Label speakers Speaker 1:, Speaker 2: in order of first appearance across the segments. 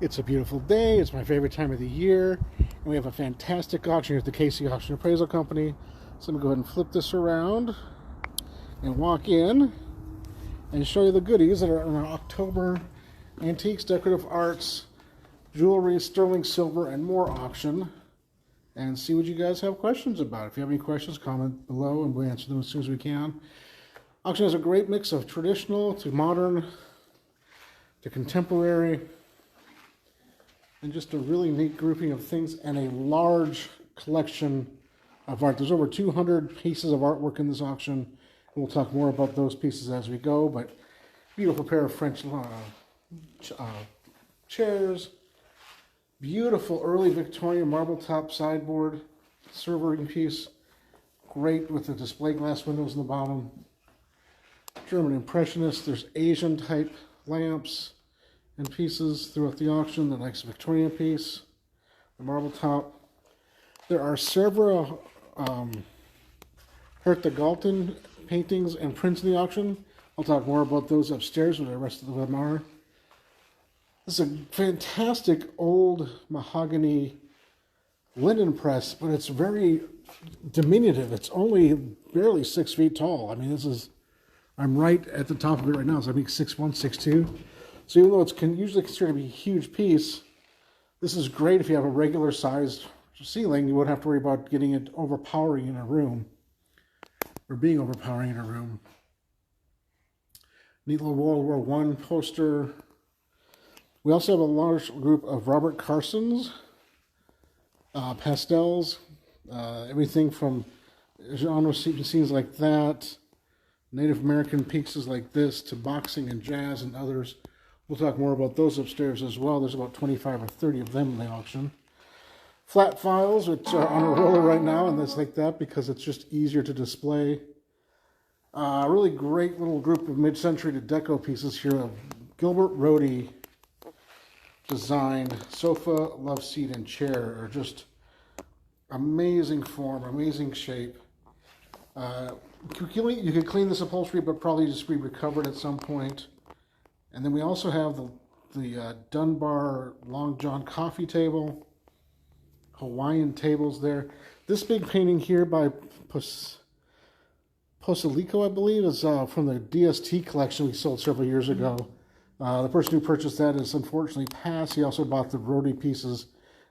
Speaker 1: It's a beautiful day. It's my favorite time of the year. And we have a fantastic auction here at the KC Auction Appraisal Company. So I'm going to go ahead and flip this around and walk in and show you the goodies that are in our October Antiques, Decorative Arts, Jewelry, Sterling Silver, and more auction. And see what you guys have questions about. If you have any questions, comment below and we'll answer them as soon as we can. Auction has a great mix of traditional to modern to contemporary, and just a really neat grouping of things and a large collection of art. There's over 200 pieces of artwork in this auction. We'll talk more about those pieces as we go, but beautiful pair of French chairs, beautiful early Victorian marble top sideboard, serving piece, great with the display glass windows in the bottom. German Impressionist, there's Asian type lamps and pieces throughout the auction. The nice Victorian piece, the marble top. There are several Hertha Galton paintings and prints in the auction. I'll talk more about those upstairs with the rest of the webinar. This is a fantastic old mahogany linen press, but it's very diminutive. It's only barely 6 feet tall. I mean, I'm right at the top of it right now, so I think 6'1", 6'2". So even though it's usually considered to be a huge piece, this is great if you have a regular sized ceiling. You wouldn't have to worry about getting it overpowering in a room, or being overpowering in a room. Neat little World War I poster. We also have a large group of Robert Carson's pastels, everything from genre scenes like that, Native American pieces like this, to boxing and jazz and others. We'll talk more about those upstairs as well. There's about 25 or 30 of them in the auction. Flat files, which are on a roller right now, and it's like that because it's just easier to display. A really great little group of mid-century to deco pieces here of Gilbert Rohde designed sofa, love seat, and chair. Are just amazing form, amazing shape. You could clean this upholstery, but probably just be recovered at some point. And then we also have the Dunbar Long John coffee table, Hawaiian tables there. This big painting here by Posilico, I believe, is from the DST collection we sold several years ago. The person who purchased that has unfortunately passed. He also bought the Rohde pieces,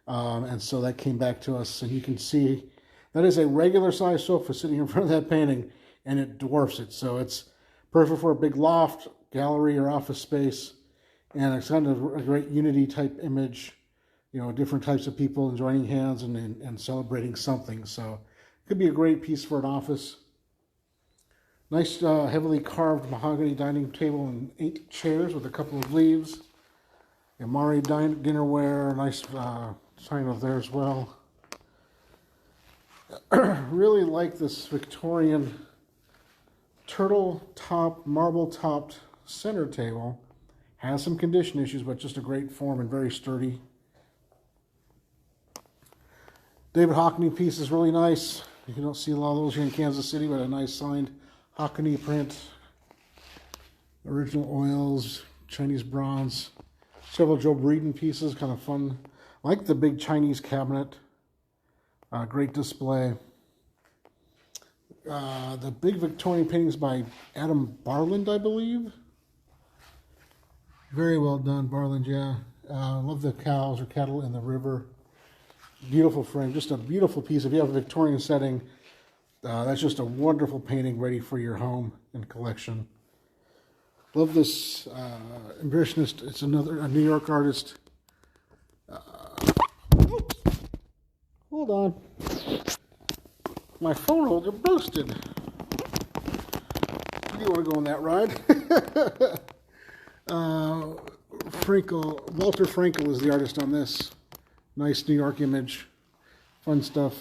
Speaker 1: and so that came back to us. And you can see that is a regular size sofa sitting in front of that painting, and it dwarfs it. So it's perfect for a big loft, gallery, or office space. And it's kind of a great unity type image, you know, different types of people joining hands and celebrating something. So it could be a great piece for an office. Nice heavily carved mahogany dining table and 8 chairs with a couple of leaves. Amari dinnerware, nice sign of there as well. Really like this Victorian turtle top, marble topped center table. Has some condition issues, but just a great form and very sturdy. David Hockney piece is really nice. You don't see a lot of those here in Kansas City, but a nice signed Hockney print. Original oils, Chinese bronze. Several Joe Breeden pieces, kind of fun. I like the big Chinese cabinet. Great display. The big Victorian paintings by Adam Barland, I believe. Very well done, Barland, yeah. Love the cows or cattle in the river. Beautiful frame, just a beautiful piece. If you have a Victorian setting, that's just a wonderful painting ready for your home and collection. Love this Impressionist. It's a New York artist. Oops. Hold on. My phone holder busted. Do you want to go on that ride? Walter Frankel is the artist on this. Nice New York image. Fun stuff.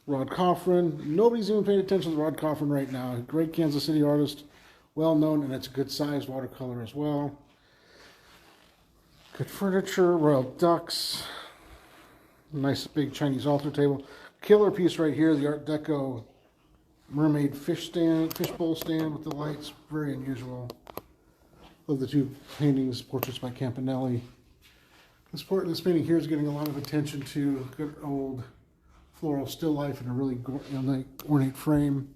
Speaker 1: Rod Coffran. Nobody's even paying attention to Rod Coffran right now. Great Kansas City artist. Well known, and it's a good size watercolor as well. Good furniture. Royal Ducks. Nice big Chinese altar table. Killer piece right here. The Art Deco mermaid fishbowl stand with the lights. Very unusual. Love the two paintings, portraits by Campanelli. This painting here is getting a lot of attention to. Good old floral still life in a really ornate frame.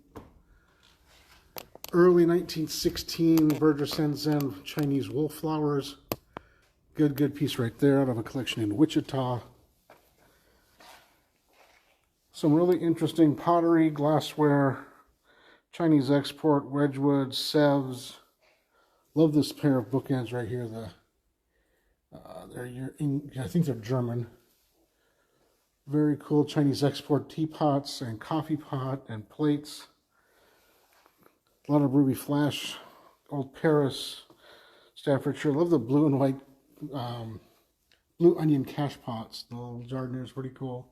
Speaker 1: Early 1916 Berger Shenzhen Chinese wolf flowers. Good piece right there out of a collection in Wichita. Some really interesting pottery, glassware, Chinese export, Wedgwood, Sevres. Love this pair of bookends right here. I think they're German. Very cool Chinese export teapots and coffee pot and plates. A lot of ruby flash, old Paris, Staffordshire. Love the blue and white blue onion cash pots. The little jardinier is pretty cool.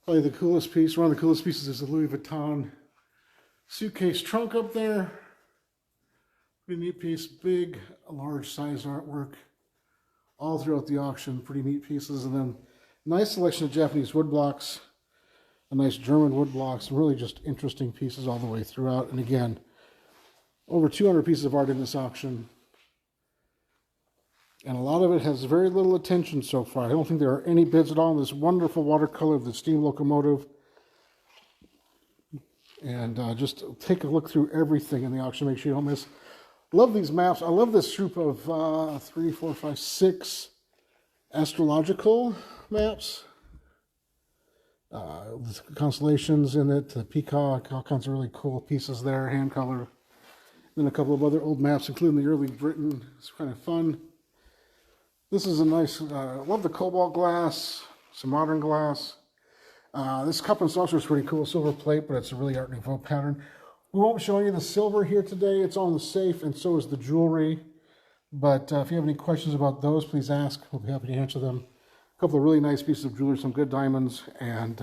Speaker 1: Probably the coolest piece, one of the coolest pieces is the Louis Vuitton suitcase trunk up there. Pretty neat piece, big, large size artwork all throughout the auction. Pretty neat pieces. And then nice selection of Japanese woodblocks, a nice German woodblocks, really just interesting pieces all the way throughout. And again, over 200 pieces of art in this auction. And a lot of it has very little attention so far. I don't think there are any bids at all on this wonderful watercolor of the steam locomotive. And just take a look through everything in the auction. Make sure you don't miss. Love these maps. I love this group of 3, 4, 5, 6 astrological maps. The constellations in it, the peacock, all kinds of really cool pieces there, hand color. Then a couple of other old maps, including the early Britain. It's kind of fun. This is a nice, love the cobalt glass, some modern glass. This cup and saucer is pretty cool, silver plate, but it's a really Art Nouveau pattern. We won't show you the silver here today. It's on the safe, and so is the jewelry. But if you have any questions about those, please ask. We'll be happy to answer them. A couple of really nice pieces of jewelry, some good diamonds, and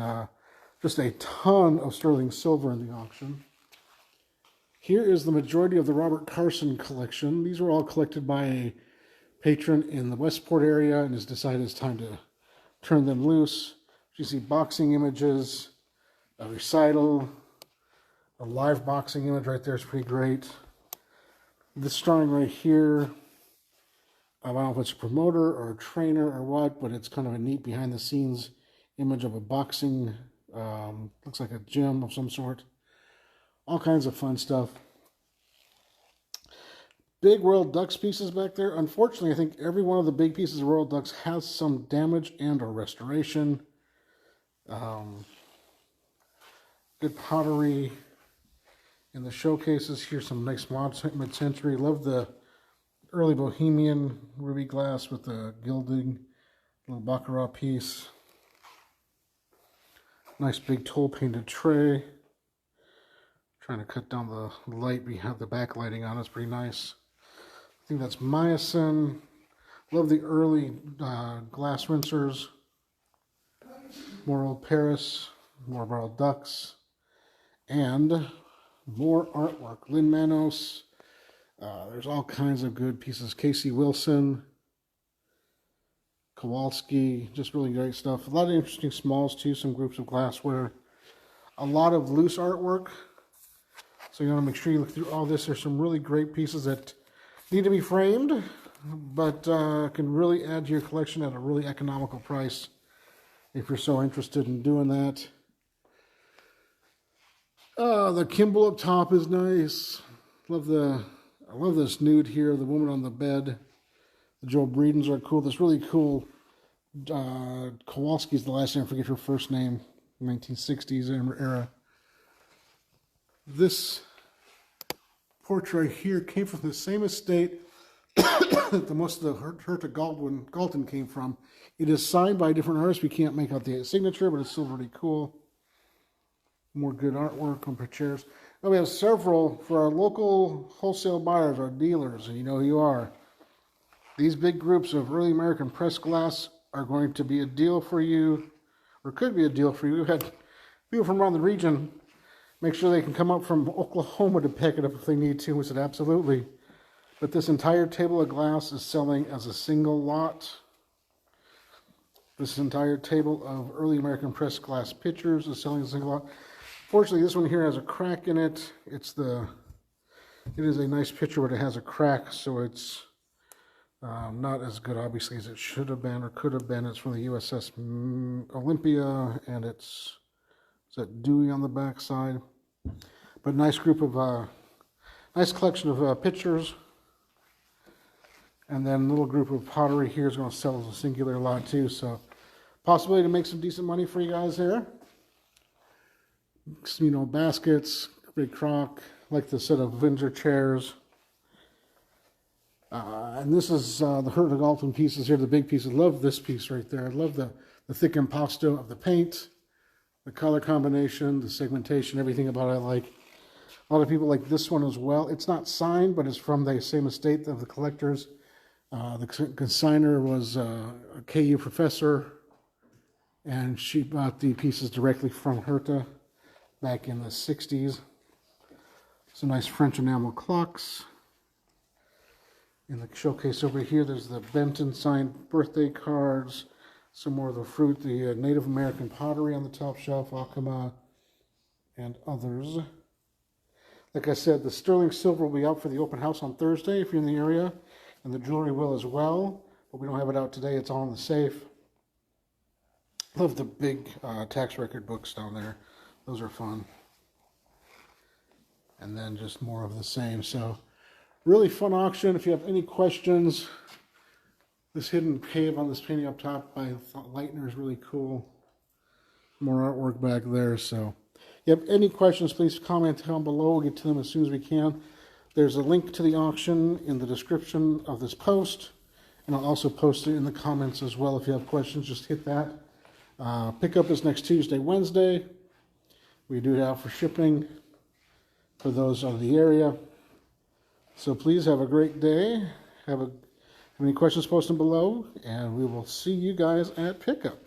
Speaker 1: just a ton of sterling silver in the auction. Here is the majority of the Robert Carson collection. These were all collected by a patron in the Westport area and has decided it's time to turn them loose. You see boxing images, a recital, a live boxing image right there is pretty great. This drawing right here, I don't know if it's a promoter or a trainer or what, but it's kind of a neat behind the scenes image of a boxing, looks like a gym of some sort. All kinds of fun stuff. Big Royal Ducks pieces back there. Unfortunately, I think every one of the big pieces of Royal Ducks has some damage and or restoration. Good pottery in the showcases. Here's some nice mid-century. Love the early Bohemian ruby glass with the gilding. Little Baccarat piece. Nice big toll painted tray. Trying to cut down the light. We have the backlighting on. It's pretty nice. I think that's Myosin. Love the early glass rinsers. More old Paris. More Royal Ducks. And more artwork. Lynn Manos. There's all kinds of good pieces. Casey Wilson. Kowalski. Just really great stuff. A lot of interesting smalls too. Some groups of glassware. A lot of loose artwork. So you want to make sure you look through all this. There's some really great pieces that need to be framed, but can really add to your collection at a really economical price if you're so interested in doing that. The Kimball up top is nice. I love this nude here, the woman on the bed. The Joe Breedens are cool. This really cool Kowalski's the last name. I forget her first name. 1960s era. This portrait here came from the same estate that most of the Herta Galton came from. It is signed by a different artist. We can't make out the signature, but it's still really cool. More good artwork on chairs. Now we have several for our local wholesale buyers, our dealers, and you know who you are. These big groups of early American pressed glass are going to be a deal for you, or could be a deal for you. We've had people from around the region make sure they can come up from Oklahoma to pick it up if they need to. We said absolutely. But this entire table of glass is selling as a single lot. This entire table of early American pressed glass pitchers is selling as a single lot. Fortunately, this one here has a crack in it. It's the It is a nice picture, but it has a crack, so it's not as good, obviously, as it should have been or could have been. It's from the USS Olympia, and it's that Dewey on the back side. But nice group of, nice collection of pictures. And then a little group of pottery here is going to sell as a singular lot too. So possibility to make some decent money for you guys there. You know, baskets, big crock, like the set of Windsor chairs. And this is the Hurtigalton pieces here, the big pieces. Love this piece right there. I love the thick impasto of the paint, the color combination, the segmentation, everything about it I like. A lot of people like this one as well. It's not signed, but it's from the same estate of the collectors. The consigner was a KU professor, and she bought the pieces directly from Herta back in the 60s. Some nice French enamel clocks. In the showcase over here, there's the Benton signed birthday cards, some more of the fruit, the Native American pottery on the top shelf, Acoma, and others. Like I said, the sterling silver will be out for the open house on Thursday if you're in the area, and the jewelry will as well, but we don't have it out today. It's all in the safe. Love the big tax record books down there. Those are fun. And then just more of the same. So really fun auction. If you have any questions, this hidden cave on this painting up top by Leitner is really cool. More artwork back there. So if you have any questions, please comment down below. We'll get to them as soon as we can. There's a link to the auction in the description of this post, and I'll also post it in the comments as well. If you have questions, just hit that. Pickup is next Tuesday, Wednesday. We do it out for shipping for those out of the area. So please have a great day. Have any questions, post them below, and we will see you guys at pickup.